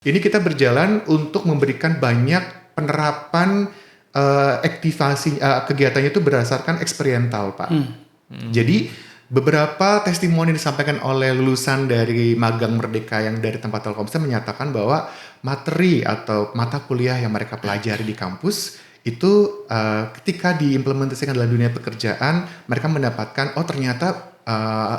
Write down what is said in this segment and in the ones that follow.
Ini kita berjalan untuk memberikan banyak penerapan aktivasi kegiatannya itu berdasarkan eksperimental, Pak. Jadi beberapa testimoni disampaikan oleh lulusan dari magang Merdeka yang dari tempat Telkomsel menyatakan bahwa materi atau mata kuliah yang mereka pelajari di kampus itu ketika diimplementasikan dalam dunia pekerjaan, mereka mendapatkan ternyata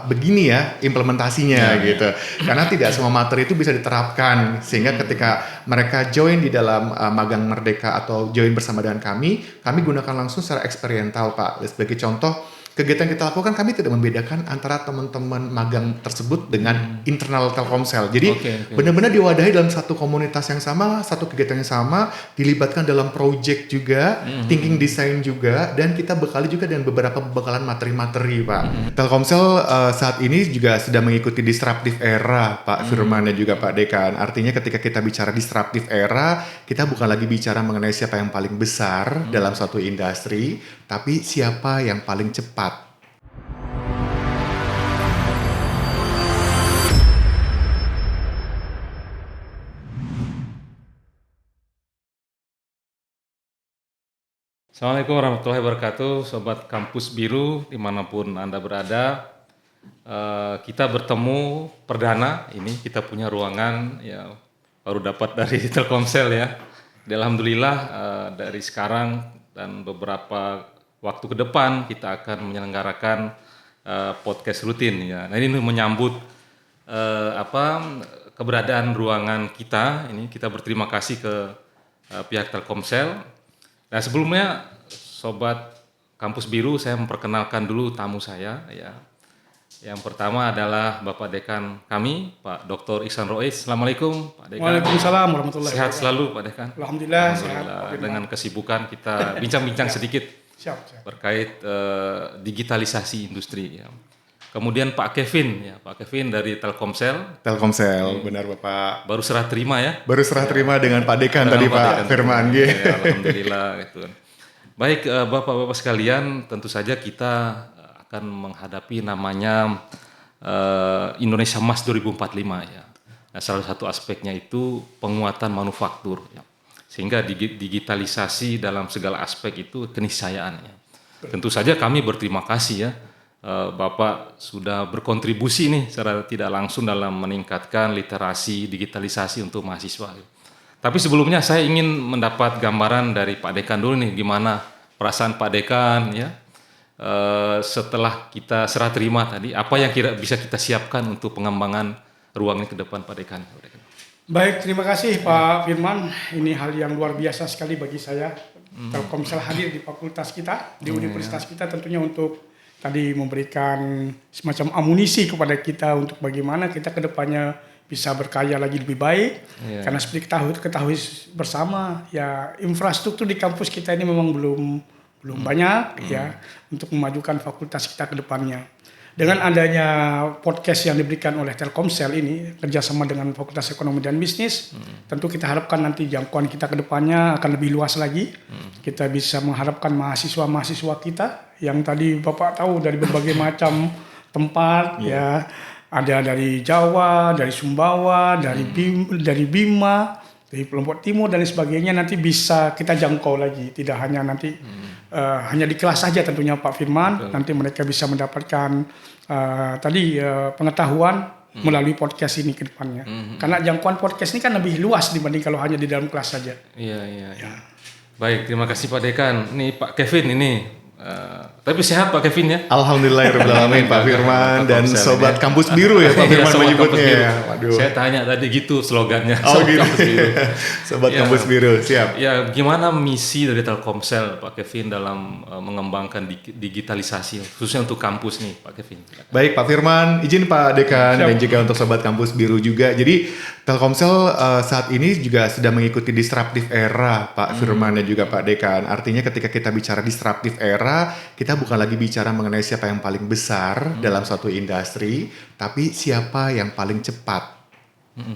begini ya implementasinya gitu. Karena tidak semua materi itu bisa diterapkan, sehingga ketika mereka join di dalam magang Merdeka atau join bersama dengan kami gunakan langsung secara eksperimental, Pak. Sebagai contoh, kegiatan yang kita lakukan, kami tidak membedakan antara teman-teman magang tersebut dengan internal Telkomsel. Jadi benar-benar diwadahi dalam satu komunitas yang sama, satu kegiatan yang sama, dilibatkan dalam project juga, thinking design juga, dan kita bekali juga dengan beberapa pembekalan materi-materi, Pak. Telkomsel saat ini juga sedang mengikuti disruptive era, Pak Firman dan juga Pak Dekan. Artinya ketika kita bicara disruptive era, kita bukan lagi bicara mengenai siapa yang paling besar dalam suatu industri, tapi siapa yang paling cepat. Assalamualaikum warahmatullahi wabarakatuh, Sobat Kampus Biru dimanapun Anda berada. Kita bertemu perdana, ini kita punya ruangan ya baru dapat dari Telkomsel ya. Alhamdulillah dari sekarang dan beberapa waktu ke depan kita akan menyelenggarakan podcast rutin ya. Nah ini menyambut keberadaan ruangan kita, ini kita berterima kasih ke pihak Telkomsel. Nah sebelumnya Sobat Kampus Biru, saya memperkenalkan dulu tamu saya ya. Yang pertama adalah Bapak Dekan kami, Pak Dr. Ihsan Rois. Assalamualaikum Pak Dekan. Waalaikumsalam warahmatullahi wabarakatuh. Sehat selalu Pak Dekan. Alhamdulillah sehat. Dengan kesibukan kita bincang-bincang sedikit terkait digitalisasi industri ya. Kemudian Pak Kevin ya, Pak Kevin dari Telkomsel. Benar Bapak. Baru serah terima ya. Baru serah terima dengan Pak Dekan tadi Pak Firman. Ya, alhamdulillah gitu. Baik Bapak-bapak sekalian, tentu saja kita akan menghadapi namanya Indonesia Emas 2045 ya. Nah, salah satu aspeknya itu penguatan manufaktur ya. Sehingga digitalisasi dalam segala aspek itu keniscayaan ya. Tentu saja kami berterima kasih ya. Bapak sudah berkontribusi nih secara tidak langsung dalam meningkatkan literasi digitalisasi untuk mahasiswa. Tapi sebelumnya saya ingin mendapat gambaran dari Pak Dekan dulu nih, gimana perasaan Pak Dekan ya setelah kita serah terima tadi, apa yang bisa kita siapkan untuk pengembangan ruang ini ke depan Pak Dekan. Baik, terima kasih Pak Firman. Ini hal yang luar biasa sekali bagi saya. Telkomsel hadir di fakultas kita, di universitas kita tentunya untuk tadi memberikan semacam amunisi kepada kita untuk bagaimana kita ke depannya bisa berkarya lagi lebih baik. Karena seperti ketahui bersama ya, infrastruktur di kampus kita ini memang belum banyak ya untuk memajukan fakultas kita ke depannya. Dengan adanya podcast yang diberikan oleh Telkomsel ini kerjasama dengan Fakultas Ekonomi dan Bisnis, tentu kita harapkan nanti jangkauan kita ke depannya akan lebih luas lagi. Kita bisa mengharapkan mahasiswa-mahasiswa kita yang tadi Bapak tahu dari berbagai macam tempat ya, ada dari Jawa, dari Sumbawa, dari Bima, dari Lombok Timur dan sebagainya, nanti bisa kita jangkau lagi, tidak hanya nanti hanya di kelas saja tentunya Pak Firman. Nanti mereka bisa mendapatkan pengetahuan melalui podcast ini ke depannya. Karena jangkauan podcast ini kan lebih luas dibanding kalau hanya di dalam kelas saja. Iya. Baik, terima kasih Pak Dekan. Ini Pak Kevin ini. Tapi sehat Pak Kevin ya? Alhamdulillahirrahmanirrahim Pak Firman dan Sobat Kampus Biru ya Pak Firman menyebutnya. Waduh. Saya tanya tadi gitu slogannya. Gitu. Sobat Kampus Biru, siap. Ya, gimana misi dari Telkomsel Pak Kevin dalam mengembangkan digitalisasi khususnya untuk kampus nih Pak Kevin? Baik Pak Firman, izin Pak Dekan dan juga untuk Sobat Kampus Biru juga. Jadi Telkomsel saat ini juga sedang mengikuti disruptive era Pak Firman dan juga Pak Dekan. Artinya ketika kita bicara disruptive era, kita bukan lagi bicara mengenai siapa yang paling besar dalam suatu industri, tapi siapa yang paling cepat.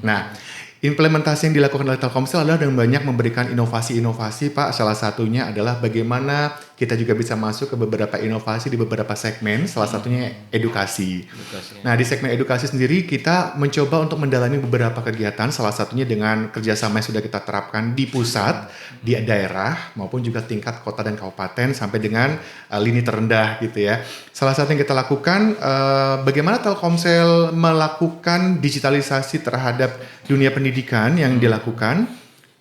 Nah, implementasi yang dilakukan oleh Telkomsel adalah dengan banyak memberikan inovasi-inovasi, Pak. Salah satunya adalah bagaimana kita juga bisa masuk ke beberapa inovasi di beberapa segmen, salah satunya edukasi. Nah, di segmen edukasi sendiri kita mencoba untuk mendalami beberapa kegiatan, salah satunya dengan kerjasama yang sudah kita terapkan di pusat, di daerah, maupun juga tingkat kota dan kabupaten sampai dengan lini terendah gitu ya. Salah satu yang kita lakukan, bagaimana Telkomsel melakukan digitalisasi terhadap dunia pendidikan yang dilakukan.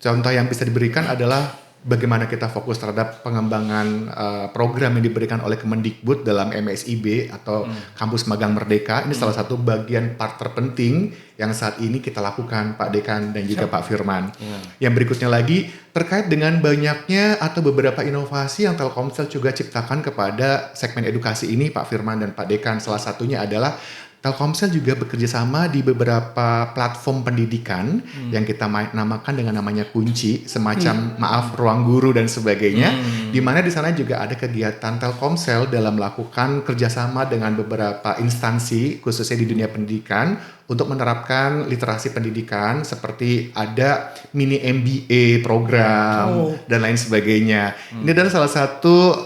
Contoh yang bisa diberikan adalah bagaimana kita fokus terhadap pengembangan program yang diberikan oleh Kemendikbud dalam MSIB atau Kampus Magang Merdeka. Ini salah satu bagian part terpenting yang saat ini kita lakukan Pak Dekan dan juga Pak Firman. Yang berikutnya lagi terkait dengan banyaknya atau beberapa inovasi yang Telkomsel juga ciptakan kepada segmen edukasi ini Pak Firman dan Pak Dekan. Salah satunya adalah Telkomsel juga bekerja sama di beberapa platform pendidikan yang kita namakan dengan namanya kunci, semacam ruang guru dan sebagainya, di mana di sana juga ada kegiatan Telkomsel dalam melakukan kerjasama dengan beberapa instansi khususnya di dunia pendidikan untuk menerapkan literasi pendidikan seperti ada mini MBA program dan lain sebagainya. Ini adalah salah satu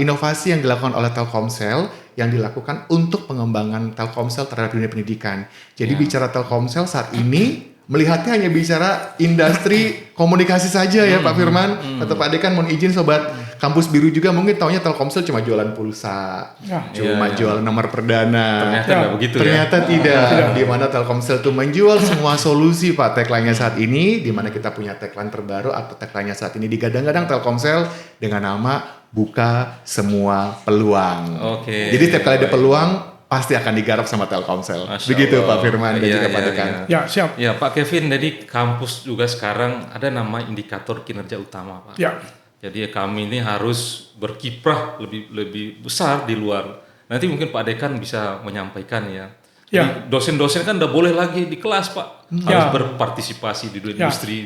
inovasi yang dilakukan oleh Telkomsel yang dilakukan untuk pengembangan Telkomsel terhadap dunia pendidikan. Jadi bicara Telkomsel saat ini melihatnya hanya bicara industri komunikasi saja ya Pak Firman atau Pak Dekan, mohon izin sobat Kampus Biru juga mungkin taunya Telkomsel cuma jualan pulsa, cuma jual nomor perdana. Ternyata nggak begitu Ternyata tidak. Di mana Telkomsel tuh menjual semua solusi Pak. Tagline-nya saat ini, di mana kita punya tagline terbaru atau tagline-nya saat ini digadang-gadang Telkomsel dengan nama buka semua peluang. Jadi setiap kali ada peluang pasti akan digarap sama Telkomsel. Begitu Pak Firman dan juga Pak Dekan. Ya, siap. Ya Pak Kevin, jadi kampus juga sekarang ada nama indikator kinerja utama Pak. Ya. Jadi kami ini harus berkiprah lebih besar di luar. Nanti mungkin Pak Dekan bisa menyampaikan ya. Jadi dosen-dosen kan udah boleh lagi di kelas Pak. Harus berpartisipasi di dunia industri,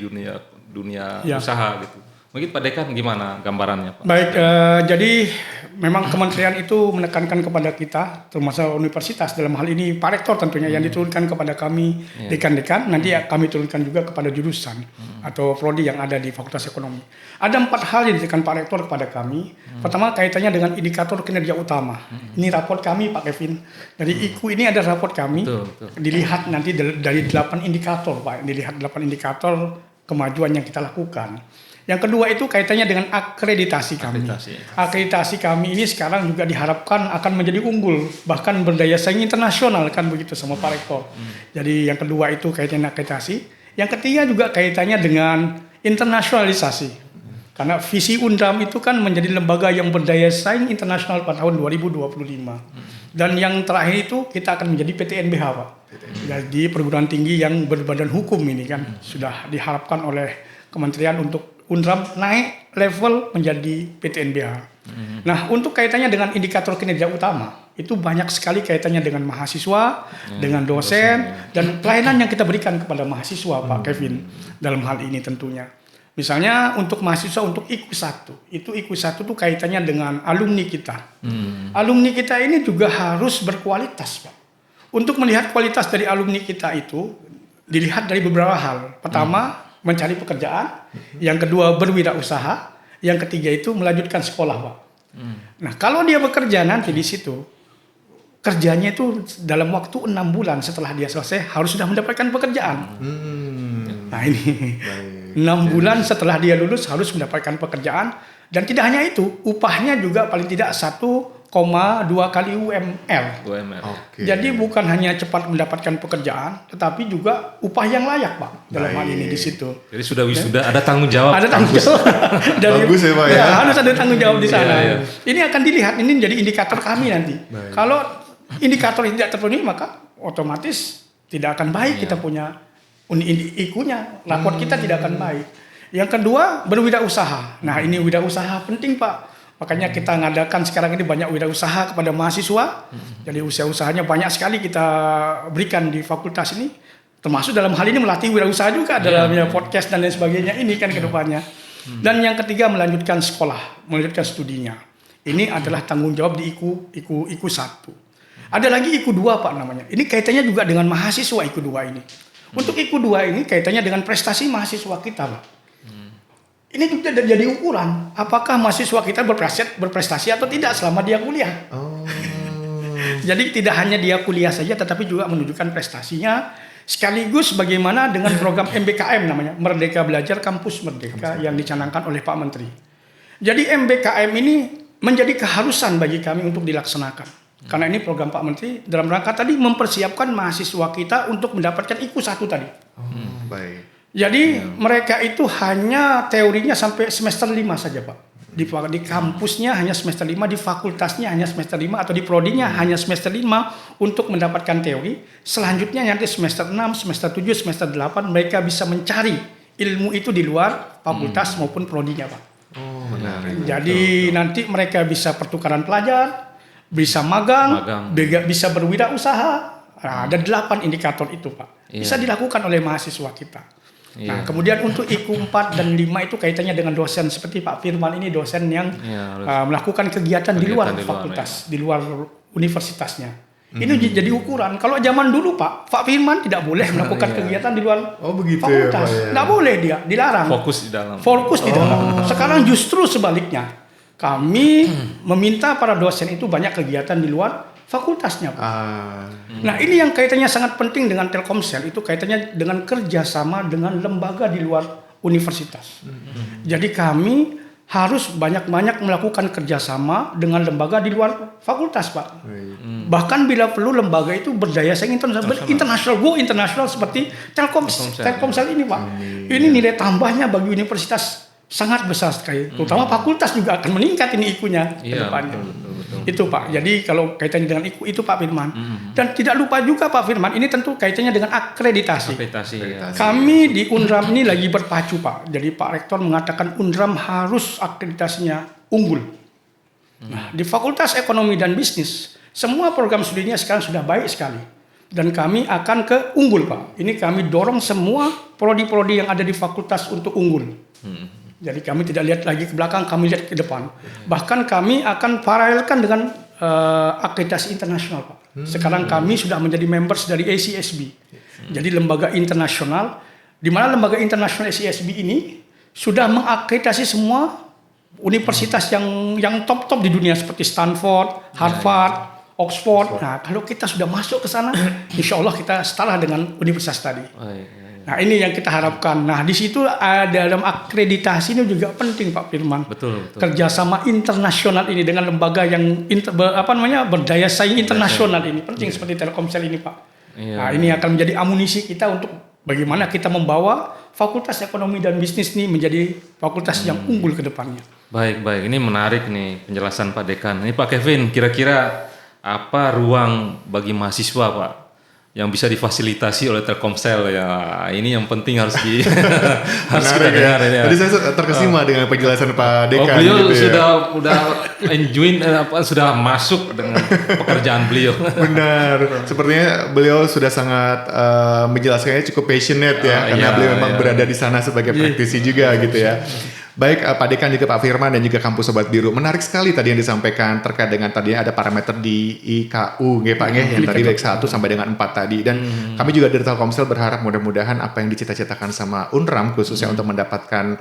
dunia usaha gitu. Mungkin Pak Dekan gimana gambarannya Pak? Baik, jadi memang kementerian itu menekankan kepada kita, termasuk universitas dalam hal ini Pak Rektor tentunya yang diturunkan kepada kami dekan-dekan, nanti kami turunkan juga kepada jurusan atau prodi yang ada di Fakultas Ekonomi. Ada 4 hal yang ditekan Pak Rektor kepada kami. Pertama kaitannya dengan indikator kinerja utama. Ini raport kami Pak Kevin. Dari IKU ini ada raport kami. Betul. Dilihat nanti dari 8 indikator Pak. Dilihat 8 indikator kemajuan yang kita lakukan. Yang kedua itu kaitannya dengan akreditasi kami. Akreditasi kami ini sekarang juga diharapkan akan menjadi unggul, bahkan berdaya saing internasional kan begitu sama Pak Rektor. Jadi yang kedua itu kaitannya akreditasi. Yang ketiga juga kaitannya dengan internasionalisasi. Karena visi Undram itu kan menjadi lembaga yang berdaya saing internasional pada tahun 2025. Dan yang terakhir itu kita akan menjadi PTNBH Pak. Jadi perguruan tinggi yang berbadan hukum ini kan sudah diharapkan oleh kementerian untuk Undram naik level menjadi PTNBH. Nah, untuk kaitannya dengan indikator kinerja utama, itu banyak sekali kaitannya dengan mahasiswa, dengan dosen, dan pelayanan yang kita berikan kepada mahasiswa, Pak Kevin, dalam hal ini tentunya. Misalnya untuk mahasiswa untuk IKU 1, itu IKU 1 itu kaitannya dengan alumni kita. Alumni kita ini juga harus berkualitas, Pak. Untuk melihat kualitas dari alumni kita itu, dilihat dari beberapa hal. Pertama, mencari pekerjaan, yang kedua berwirausaha, yang ketiga itu melanjutkan sekolah Pak. Nah kalau dia bekerja nanti di situ, kerjanya itu dalam waktu 6 bulan setelah dia selesai harus sudah mendapatkan pekerjaan. Nah ini 6 bulan setelah dia lulus harus mendapatkan pekerjaan, dan tidak hanya itu, upahnya juga paling tidak 1,2 kali UMR. Jadi bukan hanya cepat mendapatkan pekerjaan, tetapi juga upah yang layak Pak dalam hal ini di situ. Jadi sudah ada tanggung jawab. Ada tanggung jawab. Bagus ya Pak ya. Harus ada tanggung jawab di sana. Ini akan dilihat, ini menjadi indikator kami nanti. Kalau indikator tidak terpenuhi maka otomatis tidak akan baik kita punya IKU-nya, raport kita tidak akan baik. Yang kedua berwirausaha. Nah ini wirausaha penting Pak. Makanya kita ngadakan sekarang ini banyak wirausaha kepada mahasiswa. Jadi usaha-usahanya banyak sekali kita berikan di fakultas ini. Termasuk dalam hal ini melatih wirausaha juga dalamnya podcast dan lain sebagainya ini kan ke depannya. Dan yang ketiga melanjutkan sekolah, melanjutkan studinya. Ini adalah tanggung jawab di IKU 1. Ada lagi IKU 2 Pak namanya. Ini kaitannya juga dengan mahasiswa IKU 2 ini. Untuk IKU 2 ini kaitannya dengan prestasi mahasiswa kita Pak. ini juga jadi ukuran apakah mahasiswa kita berprestasi atau tidak selama dia kuliah. Oh. Jadi tidak hanya dia kuliah saja, tetapi juga menunjukkan prestasinya. Sekaligus bagaimana dengan program MBKM namanya, Merdeka Belajar Kampus Merdeka yang dicanangkan oleh Pak Menteri. Jadi MBKM ini menjadi keharusan bagi kami untuk dilaksanakan. Karena ini program Pak Menteri dalam rangka tadi mempersiapkan mahasiswa kita untuk mendapatkan IQ1 tadi. Baik. Jadi mereka itu hanya teorinya sampai semester 5 saja Pak. Di kampusnya hanya semester 5, di fakultasnya hanya semester 5, atau di prodinya hanya semester 5 untuk mendapatkan teori. Selanjutnya nanti semester 6, semester 7, semester 8 mereka bisa mencari ilmu itu di luar fakultas maupun prodinya Pak. Oh, menarik. Jadi nanti mereka bisa pertukaran pelajar, bisa magang. Bisa berwirausaha. Nah, ada 8 indikator itu Pak. Bisa dilakukan oleh mahasiswa kita. Nah, kemudian untuk IQ 4 dan 5 itu kaitannya dengan dosen seperti Pak Firman ini, dosen yang melakukan kegiatan di luar fakultas, di luar universitasnya. Ini jadi ukuran. Kalau zaman dulu Pak Firman tidak boleh melakukan kegiatan di luar fakultas. Tidak boleh, dia dilarang. Fokus di dalam. Sekarang justru sebaliknya. Kami meminta para dosen itu banyak kegiatan di luar fakultasnya Pak. Nah ini yang kaitannya sangat penting dengan Telkomsel, itu kaitannya dengan kerjasama dengan lembaga di luar universitas. Jadi kami harus banyak-banyak melakukan kerjasama dengan lembaga di luar fakultas Pak. Bahkan bila perlu lembaga itu berdaya saing internasional seperti Telkomsel ini Pak. Ini nilai tambahnya bagi universitas sangat besar sekali. Terutama fakultas juga akan meningkat ini IQ-nya ke depannya. Itu Pak. Jadi kalau kaitannya dengan itu Pak Firman. Dan tidak lupa juga Pak Firman, ini tentu kaitannya dengan akreditasi. Kami di UNRAM ini lagi berpacu Pak. Jadi Pak Rektor mengatakan UNRAM harus akreditasinya unggul. Nah, di Fakultas Ekonomi dan Bisnis, semua program studinya sekarang sudah baik sekali. Dan kami akan ke unggul Pak. Ini kami dorong semua prodi-prodi yang ada di fakultas untuk unggul. Jadi kami tidak lihat lagi ke belakang, kami lihat ke depan. Bahkan kami akan paralelkan dengan akreditasi internasional Pak. Sekarang kami sudah menjadi members dari ACSB. Jadi lembaga internasional, di mana lembaga internasional ACSB ini sudah mengakreditasi semua universitas yang top-top di dunia seperti Stanford, Harvard, Oxford. Nah kalau kita sudah masuk ke sana, insya Allah kita setara dengan universitas tadi. Nah ini yang kita harapkan. Nah di situ dalam akreditasi ini juga penting Pak Firman. Betul. Kerjasama internasional ini dengan lembaga yang berdaya saing internasional ini penting seperti Telkomsel ini Pak. Nah ini akan menjadi amunisi kita untuk bagaimana kita membawa Fakultas Ekonomi dan Bisnis ini menjadi fakultas yang unggul ke depannya. Baik. Ini menarik nih penjelasan Pak Dekan. Ini Pak Kevin, kira-kira apa ruang bagi mahasiswa Pak yang bisa difasilitasi oleh Telkomsel ya, ini yang penting harus harus kita dengar ya. Tadi saya terkesima dengan penjelasan Pak Dekan. Beliau gitu sudah enjoy sudah masuk dengan pekerjaan beliau. Benar, sepertinya beliau sudah sangat menjelaskannya cukup passionate ya, karena beliau memang berada di sana sebagai praktisi juga gitu ya. Baik Pak Dekan juga Pak Firman dan juga Kampus Sobat Biru. Menarik sekali tadi yang disampaikan terkait dengan tadinya ada parameter di IKU nggih Pak nggih yang tadi baik 1 sampai dengan 4 tadi, dan kami juga dari Telkomsel berharap mudah-mudahan apa yang dicita-citakan sama UNRAM khususnya untuk mendapatkan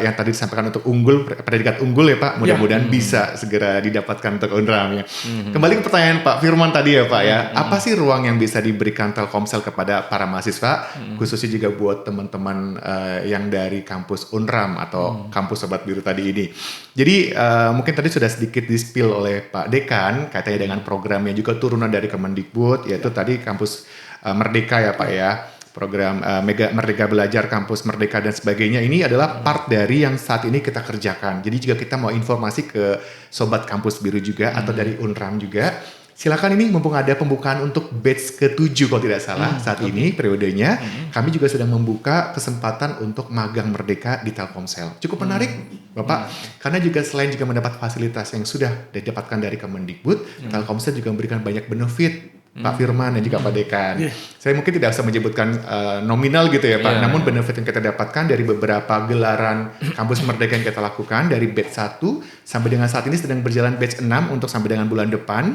yang tadi disampaikan untuk unggul, predikat unggul ya Pak, mudah-mudahan bisa segera didapatkan untuk UNRAM ya. Kembali ke pertanyaan Pak Firman tadi ya Pak ya, apa sih ruang yang bisa diberikan Telkomsel kepada para mahasiswa, khususnya juga buat teman-teman yang dari kampus UNRAM atau kampus Sobat Biru tadi ini. Jadi mungkin tadi sudah sedikit di-spill oleh Pak Dekan kaitannya dengan program yang juga turunan dari Kemendikbud, yaitu tadi kampus Merdeka ya Pak ya. Program Merdeka Belajar, Kampus Merdeka dan sebagainya, ini adalah part dari yang saat ini kita kerjakan. Jadi juga kita mau informasi ke Sobat Kampus Biru juga atau dari UNRAM juga. Silakan, ini mumpung ada pembukaan untuk batch ke-7 kalau tidak salah saat ini periodenya. Kami juga sedang membuka kesempatan untuk magang merdeka di Telkomsel. Cukup menarik Bapak, karena juga selain juga mendapat fasilitas yang sudah didapatkan dari Kemendikbud, Telkomsel juga memberikan banyak benefit Pak Firman dan juga Pak Dekan. Saya mungkin tidak usah menyebutkan nominal gitu ya Pak, namun benefit yang kita dapatkan dari beberapa gelaran Kampus Merdeka yang kita lakukan dari batch 1 sampai dengan saat ini sedang berjalan batch 6 untuk sampai dengan bulan depan.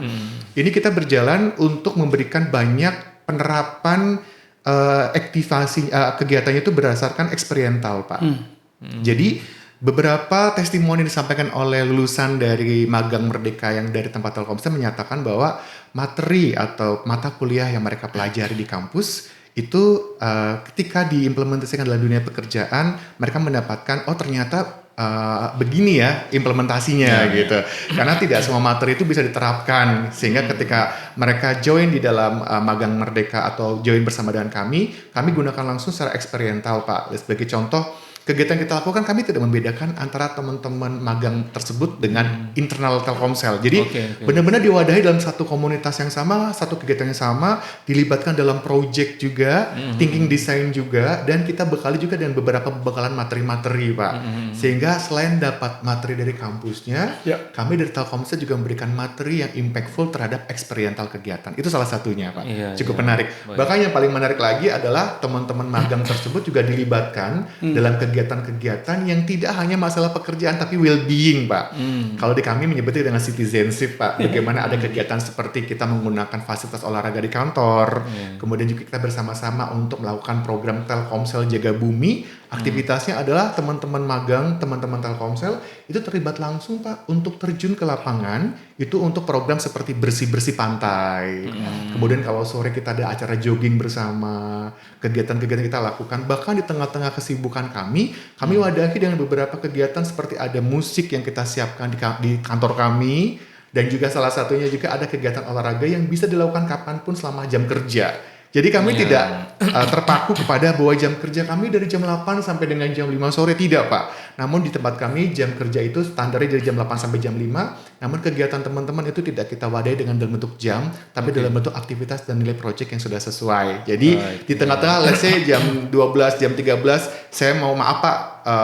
Ini kita berjalan untuk memberikan banyak penerapan aktivasi kegiatannya itu berdasarkan eksperimental Pak. Jadi beberapa testimoni disampaikan oleh lulusan dari magang Merdeka yang dari tempat Telkomsel menyatakan bahwa materi atau mata kuliah yang mereka pelajari di kampus itu ketika diimplementasikan dalam dunia pekerjaan, mereka mendapatkan ternyata begini ya implementasinya gitu. Karena tidak semua materi itu bisa diterapkan, sehingga ketika mereka join di dalam magang Merdeka atau join bersama dengan kami gunakan langsung secara eksperimental, Pak. Sebagai contoh, kegiatan kita lakukan, kami tidak membedakan antara teman-teman magang tersebut dengan internal Telkomsel. Jadi benar-benar diwadahi dalam satu komunitas yang sama, satu kegiatan yang sama, dilibatkan dalam project juga, thinking design juga, dan kita bekali juga dengan beberapa pembekalan materi-materi, Pak. Sehingga selain dapat materi dari kampusnya, kami dari Telkomsel juga memberikan materi yang impactful terhadap eksperimental kegiatan. Itu salah satunya, Pak. Cukup menarik. Bahkan yang paling menarik lagi adalah teman-teman magang tersebut juga dilibatkan dalam kegiatan-kegiatan yang tidak hanya masalah pekerjaan tapi well-being, Pak. Kalau di kami menyebutnya dengan citizenship, Pak. Bagaimana ada kegiatan seperti kita menggunakan fasilitas olahraga di kantor, kemudian juga kita bersama-sama untuk melakukan program Telkomsel Jaga Bumi. Aktivitasnya adalah teman-teman magang, teman-teman Telkomsel itu terlibat langsung, Pak, untuk terjun ke lapangan, itu untuk program seperti bersih-bersih pantai. Kemudian kalau sore kita ada acara jogging bersama, kegiatan-kegiatan kita lakukan. Bahkan di tengah-tengah kesibukan kami wadahi dengan beberapa kegiatan seperti ada musik yang kita siapkan di kantor kami, dan juga salah satunya juga ada kegiatan olahraga yang bisa dilakukan kapanpun selama jam kerja. Jadi kami tidak terpaku kepada bahwa jam kerja kami dari jam 8 sampai dengan jam 5 sore, tidak, Pak. Namun di tempat kami jam kerja itu standarnya dari jam 8 sampai jam 5, namun kegiatan teman-teman itu tidak kita wadahi dengan dalam bentuk jam, tapi dalam bentuk aktivitas dan nilai project yang sudah sesuai. Jadi di tengah-tengah, let's say jam 12, jam 13, saya mau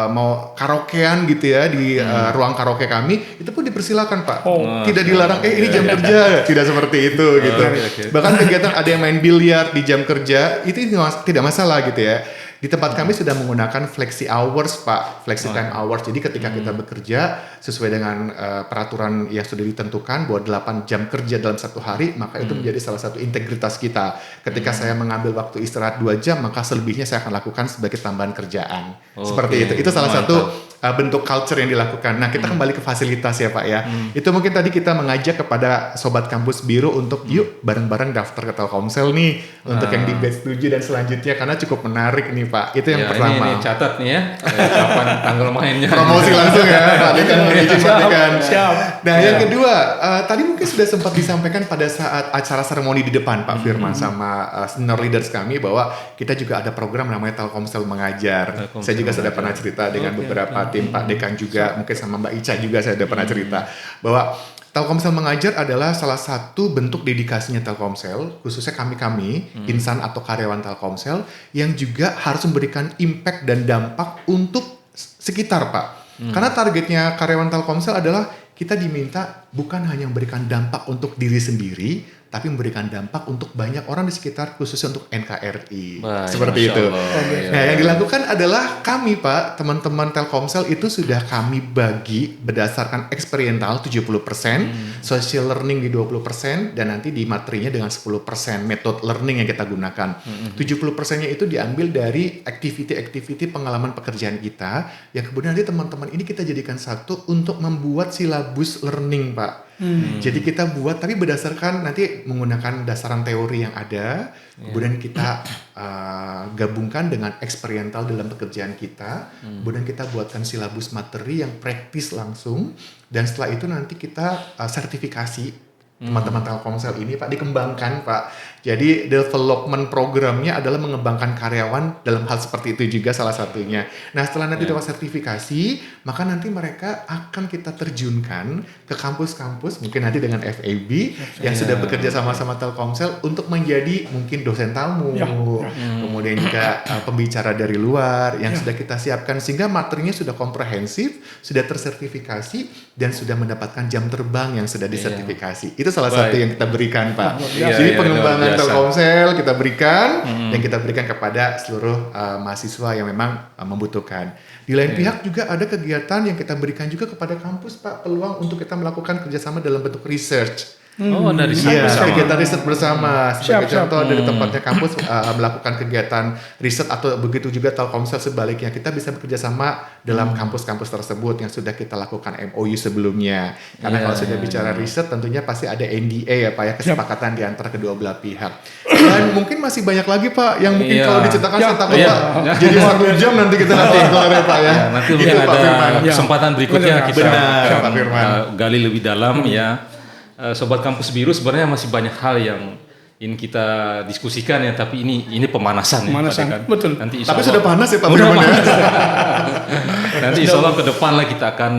mau karaokean gitu ya di ruang karaoke kami, itu pun dipersilakan, Pak. Tidak dilarang, ini jam kerja, tidak seperti itu gitu. Bahkan kegiatan ada yang main biliar di jam kerja, itu tidak masalah gitu ya. Di tempat kami sudah menggunakan flexi hours, Pak, flexi time hours. Jadi ketika kita bekerja sesuai dengan peraturan yang sudah ditentukan bahwa 8 jam kerja dalam satu hari, maka itu menjadi salah satu integritas kita. Ketika saya mengambil waktu istirahat 2 jam, maka selebihnya saya akan lakukan sebagai tambahan kerjaan. Seperti itu. Itu salah satu bentuk culture yang dilakukan. Nah, kita kembali ke fasilitas ya, Pak ya. Itu mungkin tadi kita mengajak kepada Sobat Kampus Biru untuk yuk bareng-bareng daftar ke Telkomsel nih untuk yang di batch 7 dan selanjutnya, karena cukup menarik nih, Pak. Itu yang pertama. Ini catat nih ya, kapan tanggal mainnya. Promosi langsung ya, matikan. Siap. Nah, yang kedua, tadi mungkin sudah sempat disampaikan pada saat acara seremoni di depan, Pak Firman sama senior leaders kami, bahwa kita juga ada program namanya Telkomsel Mengajar. Saya juga sudah pernah cerita dengan beberapa tim Pak Dekan juga, mungkin sama Mbak Ica juga saya sudah pernah cerita bahwa Telkomsel Mengajar adalah salah satu bentuk dedikasinya Telkomsel, khususnya kami, insan atau karyawan Telkomsel, yang juga harus memberikan impact dan dampak untuk sekitar, Pak. Karena targetnya karyawan Telkomsel adalah kita diminta bukan hanya memberikan dampak untuk diri sendiri, tapi memberikan dampak untuk banyak orang di sekitar, khususnya untuk NKRI. Seperti itu. Nah, yang dilakukan adalah kami, Pak, teman-teman Telkomsel itu sudah kami bagi berdasarkan eksperimental 70%, social learning di 20%, dan nanti di materinya dengan 10% method learning yang kita gunakan. 70%-nya itu diambil dari activity-activity pengalaman pekerjaan kita, yang kemudian nanti teman-teman ini kita jadikan satu untuk membuat silabus learning, Pak. Jadi kita buat, tapi berdasarkan nanti menggunakan dasaran teori yang ada, kemudian kita gabungkan dengan eksperimental dalam pekerjaan kita, kemudian kita buatkan silabus materi yang praktis langsung, dan setelah itu nanti kita sertifikasi teman-teman Telkomsel ini, Pak, dikembangkan, Pak. Jadi development programnya adalah mengembangkan karyawan dalam hal seperti itu juga salah satunya. Nah, setelah nanti dapat sertifikasi, maka nanti mereka akan kita terjunkan ke kampus-kampus, mungkin nanti dengan FAB yang sudah bekerja sama-sama Telkomsel untuk menjadi mungkin dosen tamu, kemudian juga pembicara dari luar yang sudah kita siapkan, sehingga materinya sudah komprehensif, sudah tersertifikasi, dan sudah mendapatkan jam terbang yang sudah disertifikasi. Itu salah satu yang kita berikan, Pak. Jadi pengembangan Telkomsel kita berikan, dan kita berikan kepada seluruh mahasiswa yang memang membutuhkan. Di lain pihak juga ada kegiatan yang kita berikan juga kepada kampus, Pak, peluang untuk kita melakukan kerjasama dalam bentuk research. Oh, dari riset Iya, bersama. kegiatan riset bersama. Sebagai Siap. contoh dari tempatnya kampus melakukan kegiatan riset atau begitu juga Telkomsel sebaliknya. Kita bisa bekerja sama dalam kampus-kampus tersebut yang sudah kita lakukan MOU sebelumnya. Karena kalau sudah bicara riset tentunya pasti ada NDA ya Pak ya, kesepakatan di antara kedua belah pihak. Dan mungkin masih banyak lagi Pak yang mungkin Iya. kalau diceritakan saya takut Iya. Pak jadi 1 jam nanti kita kelar ya Pak ya. Ya, nanti Itu mungkin Pak Firman. ada kesempatan berikutnya Benar. kita Benar, akan, Pak Firman. gali lebih dalam ya. Sobat Kampus Biru sebenarnya masih banyak hal yang ingin kita diskusikan ya, tapi ini pemanasan. Pemanasan, ya, Pak Dekan. betul. Nanti Tapi insya sudah Allah- panas ya Pak Udah Firman ya. panas. Nanti insya Allah ke depan lah kita akan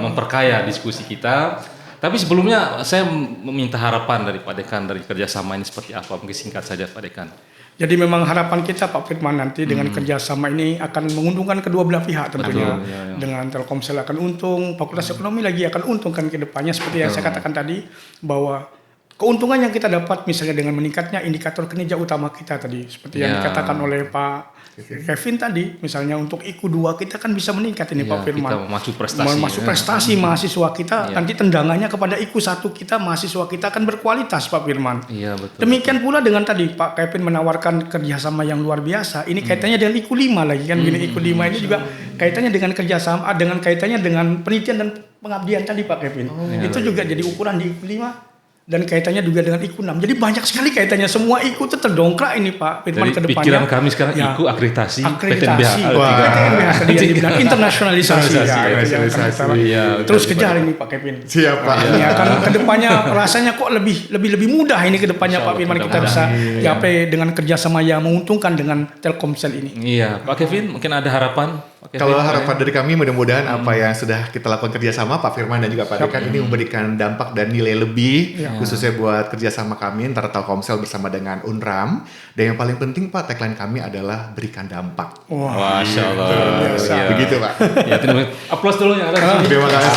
memperkaya diskusi kita. Tapi sebelumnya saya meminta harapan dari Pak Dekan dari kerjasama ini seperti apa? Mungkin singkat saja Pak Dekan. Jadi memang harapan kita Pak Firman nanti dengan kerjasama ini akan menguntungkan kedua belah pihak tentunya. Betul, ya. Dengan Telkomsel akan untung, Fakultas Ekonomi lagi akan untungkan ke depannya seperti yang saya katakan tadi bahwa keuntungan yang kita dapat misalnya dengan meningkatnya indikator kinerja utama kita tadi seperti yang Ya. dikatakan oleh Pak Kevin tadi misalnya untuk IQ2 kita kan bisa meningkat ini Ya, Pak Firman. kita memacu prestasi. Memacu prestasi mahasiswa kita nanti tendangannya kepada IQ1 kita mahasiswa kita akan berkualitas Pak Firman. Iya betul. Demikian pula dengan tadi Pak Kevin menawarkan kerjasama yang luar biasa. Ini kaitannya dengan IQ5 lagi kan. Gini IQ5 ini juga kaitannya dengan kerjasama, dengan kaitannya dengan penelitian dan pengabdian tadi Pak Kevin. Itu juga jadi ukuran di IQ5 dan kaitannya juga dengan IQ6. Jadi banyak sekali kaitannya. Semua IQ itu terdongkrak ini Pak Firman Jadi ke depannya. pikiran kami sekarang Ya. IQ akreditasi, Akreditasi, PTNBH. PTNBH tadi yang dibilang internasionalisasi. Ya, Internasionalisasi. Iya, terus betul, kejar ini Pak Kevin. Siap Pak. Ini akan kedepannya rasanya kok lebih mudah ini kedepannya Pak Firman kita bisa capai dengan kerjasama yang menguntungkan dengan Telkomsel ini. Iya, Pak Kevin mungkin ada harapan. Pak Kevin, Kalau harapan dari kami mudah-mudahan apa yang sudah kita lakukan kerjasama Pak Firman dan juga Pak Dekan ini memberikan dampak dan nilai lebih khususnya buat kerjasama kami antara Telkomsel bersama dengan UNRAM. Dan yang paling penting Pak tagline kami adalah berikan dampak. Wah, Masya Allah. biasa. Iya. Begitu Pak. Ya, terima kasih. Aplaus dulu yang ada di sini. Terima kasih.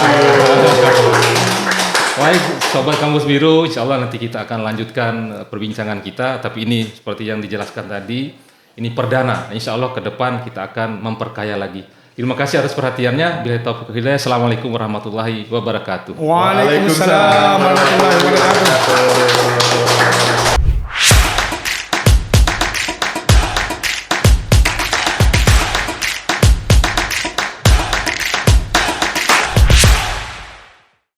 Baik, Sobat Kampus Biru, insya Allah nanti kita akan lanjutkan perbincangan kita. Tapi ini seperti yang dijelaskan tadi, ini perdana. Insya Allah ke depan kita akan memperkaya lagi. Terima kasih atas perhatiannya. Bila taufiq hidayah. Assalamualaikum warahmatullahi wabarakatuh. Waalaikumsalam warahmatullahi wabarakatuh.